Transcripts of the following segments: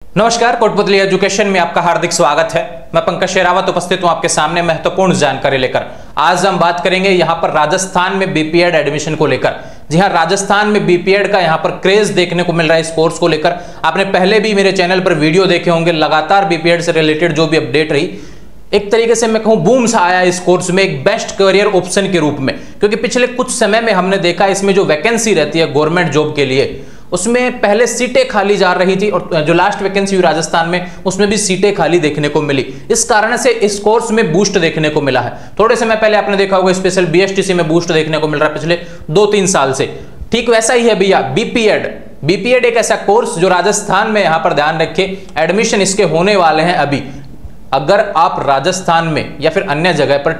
नमस्कार, कोटपुतली एजुकेशन में आपका हार्दिक स्वागत है। मैं पंकज शेरावत उपस्थित हूं आपके सामने महत्वपूर्ण जानकारी लेकर। आज हम बात करेंगे यहां पर राजस्थान में बीपीएड एडमिशन को लेकर। जी हां, राजस्थान में बीपीएड का यहां पर क्रेज देखने को मिल रहा है इस कोर्स को लेकर। आपने पहले भी मेरे चैनल पर वीडियो देखे होंगे, लगातार बीपीएड से रिलेटेड जो भी अपडेट रही, एक तरीके से मैं कहूं बूम सा आया इस कोर्स में एक बेस्ट करियर ऑप्शन के रूप में। क्योंकि पिछले कुछ समय में हमने देखा इसमें जो वैकेंसी रहती है गवर्नमेंट जॉब के लिए, उसमें पहले सीटें खाली जा रही थी और जो लास्ट वैकेंसी हुई राजस्थान में उसमें भी सीटें खाली देखने को मिली। इस कारण से इस कोर्स में बूस्ट देखने को मिला है। थोड़े समय पहले आपने देखा होगा स्पेशल बीएसटीसी में बूस्ट देखने को मिल रहा है पिछले 2-3 साल से। ठीक वैसा ही है भैया बीपीएड एक ऐसा कोर्स जो राजस्थान में यहां पर ध्यान रखे एडमिशन इसके होने वाले हैं अभी। अगर आप राजस्थान में या फिर अन्य जगह पर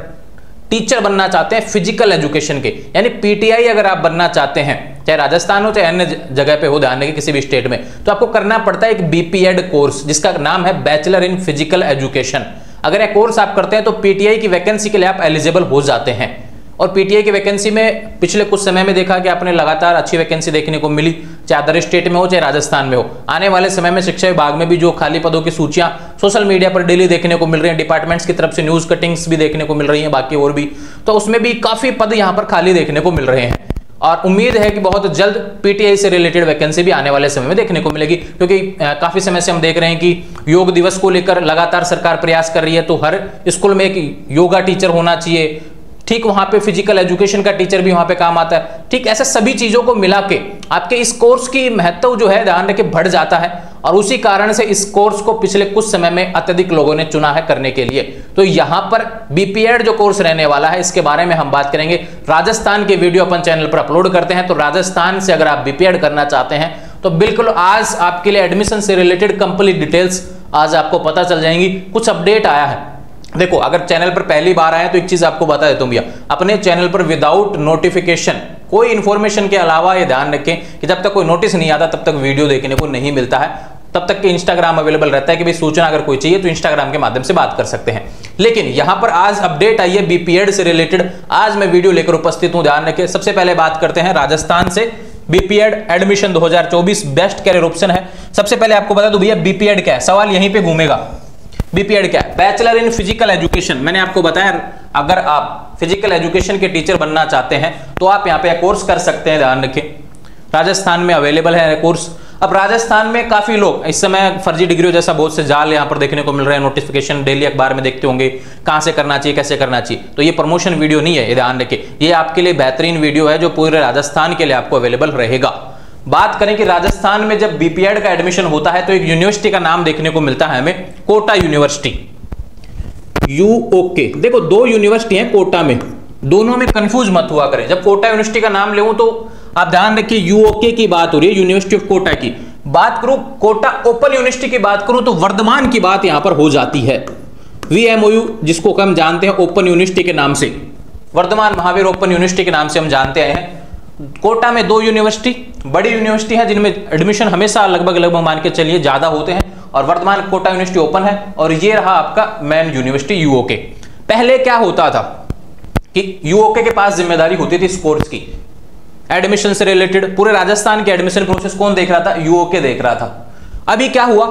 टीचर बनना चाहते हैं फिजिकल एजुकेशन के, यानी पीटीआई अगर आप बनना चाहते हैं, चाहे राजस्थान हो चाहे अन्य जगह पे हो, ध्यान रखिए किसी भी स्टेट में, तो आपको करना पड़ता है एक बीपीएड कोर्स जिसका नाम है बैचलर इन फिजिकल एजुकेशन। अगर यह कोर्स आप करते हैं तो पीटीआई की वैकेंसी के लिए आप एलिजिबल हो जाते हैं। और पीटीआई की वैकेंसी में पिछले कुछ समय में देखा कि आपने लगातार अच्छी वैकेंसी देखने को मिली, चाहे अदर स्टेट में हो चाहे राजस्थान में हो। आने वाले समय में शिक्षा विभाग में भी जो खाली पदों की सूचियां सोशल मीडिया पर डेली देखने को मिल रही हैं, डिपार्टमेंट्स की तरफ से न्यूज कटिंग्स भी देखने को मिल रही हैं, बाकी और भी, तो उसमें भी काफी पद यहां पर खाली देखने को मिल रहे हैं। और उम्मीद है कि बहुत जल्द पीटीआई से रिलेटेड वैकेंसी भी आने वाले समय में देखने को मिलेगी। क्योंकि काफी समय से हम देख रहे हैं कि योग दिवस को लेकर लगातार सरकार प्रयास कर रही है, तो हर स्कूल में एक योगा टीचर होना चाहिए। ठीक वहां पे फिजिकल एजुकेशन का टीचर भी वहां पे काम आता है। ठीक ऐसे सभी चीजों को मिला के आपके इस कोर्स की महत्व जो है ध्यान रखे बढ़ जाता है, और उसी कारण से इस कोर्स को पिछले कुछ समय में अत्यधिक लोगों ने चुना है करने के लिए। तो यहां पर बीपीएड जो कोर्स रहने वाला है इसके बारे में हम बात करेंगे। राजस्थान के वीडियो अपन चैनल पर अपलोड करते हैं, तो राजस्थान से अगर आप बीपीएड करना चाहते हैं तो बिल्कुल आज आपके लिए एडमिशन से रिलेटेड कंप्लीट डिटेल्स आज आपको पता चल जाएंगी। कुछ अपडेट आया है, देखो अगर चैनल पर पहली बार आए तो एक चीज आपको बता देता हूं भैया, अपने चैनल पर विदाउट नोटिफिकेशन कोई इन्फॉर्मेशन के अलावा ये ध्यान रखें कि जब तक कोई नोटिस नहीं आता तब तक वीडियो देखने को नहीं मिलता है। तब तक के इंस्टाग्राम अवेलेबल रहता है कि भाई सूचना अगर कोई चाहिए तो इंस्टाग्राम के माध्यम से बात कर सकते हैं। लेकिन यहां पर आज अपडेट आई है बीपीएड से रिलेटेड, आज मैं वीडियो लेकर उपस्थित हूं। ध्यान रखें, सबसे पहले बात करते हैं राजस्थान से। BPEd admission 2024 best career option है। सबसे पहले आपको बता दूं भैया बीपीएड क्या है, सवाल यहीं पे घूमेगा। बीपीएड क्या है? Bachelor in physical education. मैंने आपको बताया अगर आप फिजिकल एजुकेशन के टीचर बनना चाहते हैं तो आप यहां पे कोर्स कर सकते हैं। ध्यान रखें राजस्थान में अवेलेबल है कोर्स। अब राजस्थान में काफी लोग इस समय फर्जी डिग्री जैसा बहुत से जाल यहां पर देखने को मिल रहे हैं, नोटिफिकेशन डेली अखबार में देखते होंगे कहां से करना चाहिए कैसे करना चाहिए। तो ये प्रमोशन वीडियो नहीं है, ये ध्यान रखें, ये आपके लिए बेहतरीन वीडियो है जो पूरे राजस्थान के लिए आपको अवेलेबल रहेगा। बात करें कि राजस्थान में जब बीपीएड का एडमिशन होता है तो एक यूनिवर्सिटी का नाम देखने को मिलता है हमें, कोटा यूनिवर्सिटी, यूओके। देखो 2 यूनिवर्सिटी हैं कोटा में, दोनों में कंफ्यूज मत हुआ करें। जब कोटा यूनिवर्सिटी का नाम लेऊं तो आप ध्यान रखिए यूओके की बात हो रही है, यूनिवर्सिटी ऑफ कोटा की। बात करूं कोटा ओपन यूनिवर्सिटी की बात करूं तो वर्धमान की बात यहां पर हो जाती है। वीएमओयू जिसको हम जानते हैं ओपन यूनिवर्सिटी के नाम से, वर्धमान महावीर ओपन यूनिवर्सिटी के नाम से हम जानते हैं। कोटा में 2 यूनिवर्सिटी बड़ी यूनिवर्सिटी है जिनमें एडमिशन हमेशा लगभग मान के चलिए ज्यादा होते हैं, और वर्तमान कोटा यूनिवर्सिटी ओपन है, और ये रहा आपका मेन यूनिवर्सिटी यूओके। पहले क्या होता था कि यूओके के पास जिम्मेदारी होती थी इस कोर्स की, एडमिशन से रिलेटेड पूरे राजस्थान के एडमिशन प्रोसेस कौन देख रहा था? यूओके देख रहा था। अभी क्या हुआ,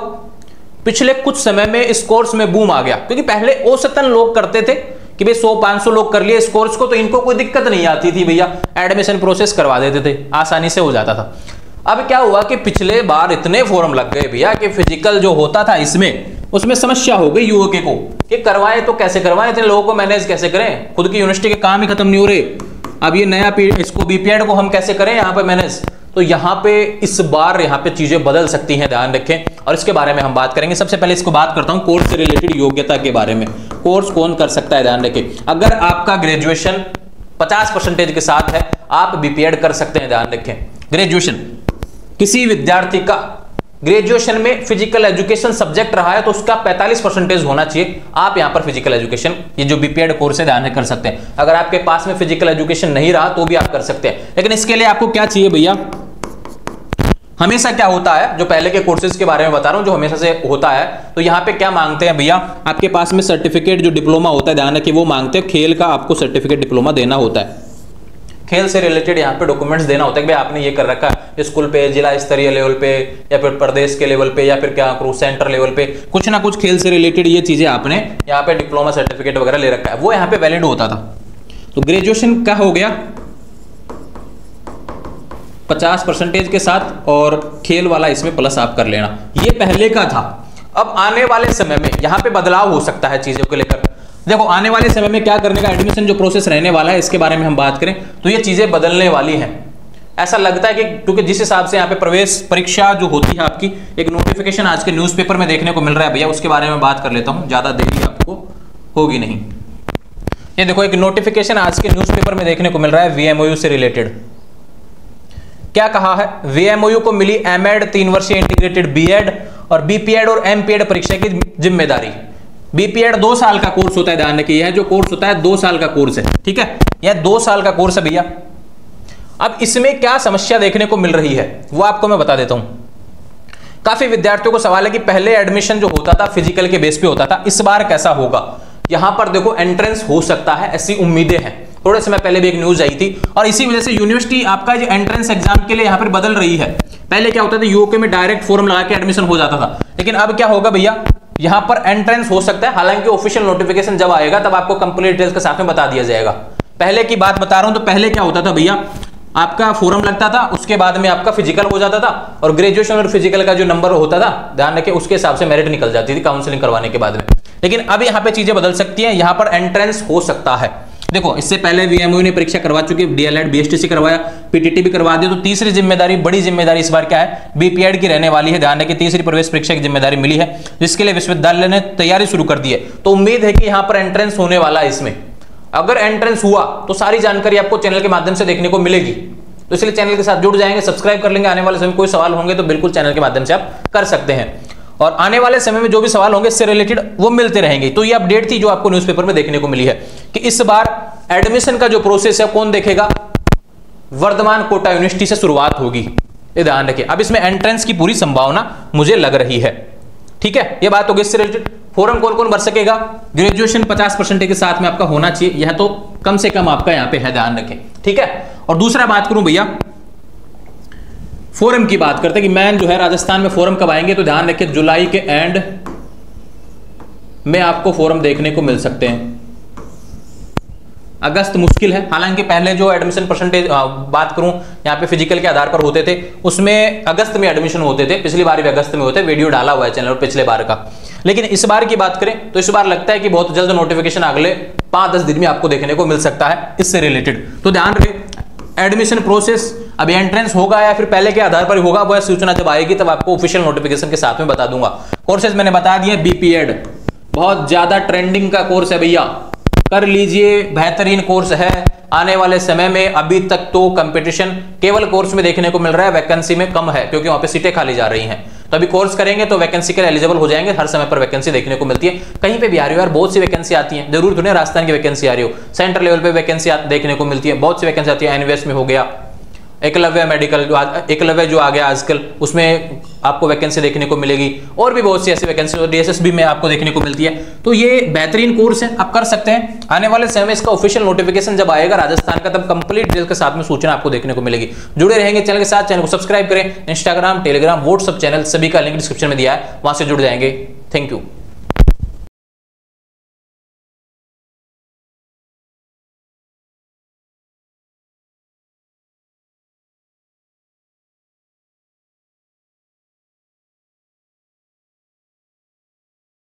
पिछले कुछ समय में इस कोर्स में बूम आ गया, क्योंकि पहले औसतन लोग करते थे कि भाई 100-500 लोग कर लिए इस कोर्स को, तो इनको कोई दिक्कत नहीं आती थी भैया, एडमिशन प्रोसेस करवा देते थे, आसानी से हो जाता था। अब क्या हुआ कि पिछले बार इतने फॉर्म लग गए भैया कि फिजिकल जो होता था उसमें समस्या हो गई यूओके को कि करवाएं तो कैसे करवाएं, इतने लोगों को मैनेज कैसे करें, खुद की यूनिवर्सिटी के काम ही खत्म नहीं हो रहे, अब ये नया इसको बीपीएड को हम कैसे करें यहाँ पे मैनेज। तो यहाँ पे इस बार यहाँ पे चीजें बदल सकती हैं, ध्यान रखें, और इसके बारे में हम बात करेंगे। सबसे पहले इसको बात करता हूँ कोर्स से रिलेटेड योग्यता के बारे में। कोर्स कौन कर सकता है? ध्यान रखें, अगर आपका ग्रेजुएशन 50% के साथ है आप बीपीएड कर सकते हैं। ध्यान रखें, ग्रेजुएशन किसी विद्यार्थी का ग्रेजुएशन में फिजिकल एजुकेशन सब्जेक्ट रहा है तो उसका 45% होना चाहिए। आप यहां पर फिजिकल एजुकेशन ये जो बीपीएड कोर्स है ध्यान कर सकते हैं। अगर आपके पास में फिजिकल एजुकेशन नहीं रहा तो भी आप कर सकते हैं, लेकिन इसके लिए आपको क्या चाहिए भैया? हमेशा क्या होता है, जो पहले के कोर्सेज के बारे में बता रहा हूं, जो हमेशा से होता है, तो यहां पे क्या मांगते हैं भैया? आपके पास में सर्टिफिकेट जो डिप्लोमा होता है, ध्यान रखिए वो मांगते हैं। खेल का आपको सर्टिफिकेट डिप्लोमा देना होता है, खेल से रिलेटेड यहाँ पे डॉक्यूमेंट्स देना होता है कि भाई आपने ये कर रखा है। स्कूल पे, जिला स्तरीय लेवल पे, या फिर प्रदेश के लेवल पे, या फिर क्या करूँ सेंटर लेवल पे, कुछ ना कुछ खेल से रिलेटेड ये चीजें आपने यहाँ पे डिप्लोमा सर्टिफिकेट वगैरह ले रखा है, वो यहाँ पे वैलिड होता था। तो ग्रेजुएशन का हो गया 50% के साथ, और खेल वाला इसमें प्लस आप कर लेना, ये पहले का था। अब आने वाले समय में यहाँ पे बदलाव हो सकता है चीजों को लेकर। देखो आने वाले समय में क्या करने का एडमिशन जो प्रोसेस रहने वाला है, इसके बारे में हम बात करें तो ये चीजें बदलने वाली हैं। ऐसा लगता है कि क्योंकि जिस हिसाब से यहाँ पे प्रवेश परीक्षा जो होती है आपकी, एक नोटिफिकेशन आज के न्यूज़पेपर में देखने को मिल रहा है भैया, उसके बारे में बात कर लेता हूँ, ज्यादा देरी आपको होगी नहीं। ये देखो एक नोटिफिकेशन आज के न्यूज़पेपर में देखने को मिल रहा है VMOU से रिलेटेड। क्या कहा है, VMOU को मिली एमएड 3 वर्षीय इंटीग्रेटेड बीएड और बीपीएड और एमपीएड परीक्षा की जिम्मेदारी। बीपीएड 2 साल का कोर्स होता है, ध्यान रखिए, यह जो कोर्स होता है 2 साल का कोर्स है, ठीक है, यह 2 साल का कोर्स है भैया। अब इसमें क्या समस्या देखने को मिल रही है वो आपको मैं बता देता हूं। काफी विद्यार्थियों को सवाल है कि पहले एडमिशन जो होता था फिजिकल के बेस पे होता था, इस बार कैसा होगा। यहां पर देखो एंट्रेंस हो सकता है, ऐसी उम्मीदें हैं। थोड़े समय पहले भी एक न्यूज आई थी, और इसी वजह से यूनिवर्सिटी आपका जो एंट्रेंस एग्जाम के लिए यहां पर बदल रही है। पहले क्या होता था, यूके में डायरेक्ट फॉर्म लगा के एडमिशन हो जाता था, लेकिन अब क्या होगा भैया, यहां पर एंट्रेंस हो सकता है। हालांकि ऑफिशियल नोटिफिकेशन जब आएगा तब आपको कंप्लीट डिटेल्स के साथ में बता दिया जाएगा। पहले की बात बता रहा हूं, तो पहले क्या होता था भैया, आपका फॉर्म लगता था, उसके बाद में आपका फिजिकल हो जाता था, और ग्रेजुएशन और फिजिकल का जो नंबर होता था, ध्यान रखिए, उसके हिसाब से मेरिट निकल जाती थी काउंसलिंग करवाने के बाद में। लेकिन अब यहाँ पे चीजें बदल सकती हैं, यहाँ पर एंट्रेंस हो सकता है। देखो इससे पहले VMOU ने परीक्षा करवा चुकी है, DLED BSTC करवाया, PTT भी करवा दिया। तो तीसरी जिम्मेदारी, बड़ी जिम्मेदारी इस बार क्या है, BPED की रहने वाली है। ध्यान रखिए, तीसरी प्रवेश परीक्षा की जिम्मेदारी मिली है, जिसके लिए विश्वविद्यालय ने तैयारी शुरू कर दी है। तो उम्मीद है कि यहाँ पर एंट्रेंस होने वाला है। इसमें अगर एंट्रेंस हुआ तो सारी जानकारी आपको चैनल के माध्यम से देखने को मिलेगी। तो इसलिए चैनल के साथ जुड़ जाएंगे, सब्सक्राइब कर लेंगे। आने वाले समय कोई सवाल होंगे तो बिल्कुल चैनल के माध्यम से आप कर सकते हैं, और आने वाले समय में जो भी सवाल होंगे इससे रिलेटेड वो मिलते रहेंगे। तो ये अपडेट थी जो आपको न्यूज़पेपर में देखने को मिली है कि इस बार एडमिशन का जो प्रोसेस है कौन देखेगा, वर्धमान कोटा यूनिवर्सिटी से शुरुआत होगी, ये ध्यान रखिए। अब इसमें एंट्रेंस की पूरी संभावना मुझे लग रही है, ठीक है, ये बात होगी। इससे रिलेटेड फॉर्म कौन कौन भर सकेगा, ग्रेजुएशन 50% के साथ में आपका होना चाहिए, यह तो कम से कम आपका यहाँ पे है, ध्यान रखें, ठीक है। और दूसरा बात करूं भैया, फोरम की बात करते हैं कि मैन जो है राजस्थान में फोरम कब आएंगे, तो ध्यान रखिए जुलाई के एंड में आपको फोरम देखने को मिल सकते हैं। अगस्त मुश्किल है, हालांकि पहले जो एडमिशन परसेंटेज बात करूं यहाँ पे फिजिकल के आधार पर होते थे, उसमें अगस्त में एडमिशन होते थे, पिछली बार भी अगस्त में होते, वीडियो डाला हुआ है चैनल पर पिछले बार का। लेकिन इस बार की बात करें तो इस बार लगता है कि बहुत जल्द नोटिफिकेशन अगले 5-10 दिन में आपको देखने को मिल सकता है इससे रिलेटेड। तो ध्यान रखें, एडमिशन प्रोसेस अभी एंट्रेंस होगा या फिर पहले के आधार पर होगा, वह सूचना जब आएगी तब आपको ऑफिशियल नोटिफिकेशन के साथ में बता दूंगा। कोर्सेज मैंने बता दिए, बीपीएड बहुत ज्यादा ट्रेंडिंग का कोर्स है भैया, कर लीजिए, बेहतरीन कोर्स है। आने वाले समय में अभी तक तो कंपटीशन केवल कोर्स में देखने को मिल रहा है, वैकेंसी में कम है क्योंकि वहां पे सीटें खाली जा रही हैं। तो अभी कोर्स करेंगे तो वैकेंसी के लिए एलिजिबल हो जाएंगे, हर समय पर वैकेंसी देखने को मिलती है। कहीं पे भी आ रही हो यार, बहुत सी वैकेंसी आती है, जरूर थोड़ी राजस्थान की वैकेंसी आ रही हो, सेंटर लेवल पे वैकेंसी देखने को मिलती है, बहुत सी वैकेंसी आती है। एनवीएस में हो गया, एकलव्य मेडिकल, एकलव्य जो आ गया आजकल, उसमें आपको वैकेंसी देखने को मिलेगी, और भी बहुत सी ऐसी वैकेंसी DSSB में आपको देखने को मिलती है। तो ये बेहतरीन कोर्स है, आप कर सकते हैं। आने वाले समय में इसका ऑफिशियल नोटिफिकेशन जब आएगा राजस्थान का, तब कंप्लीट डिटेल के साथ में सूचना आपको देखने को मिलेगी। जुड़े रहेंगे चैनल के साथ, चैनल को सब्सक्राइब करें। इंस्टाग्राम, टेलीग्राम, व्हाट्सएप चैनल सभी का लिंक डिस्क्रिप्शन में दिया है, वहां से जुड़ जाएंगे। Thank you.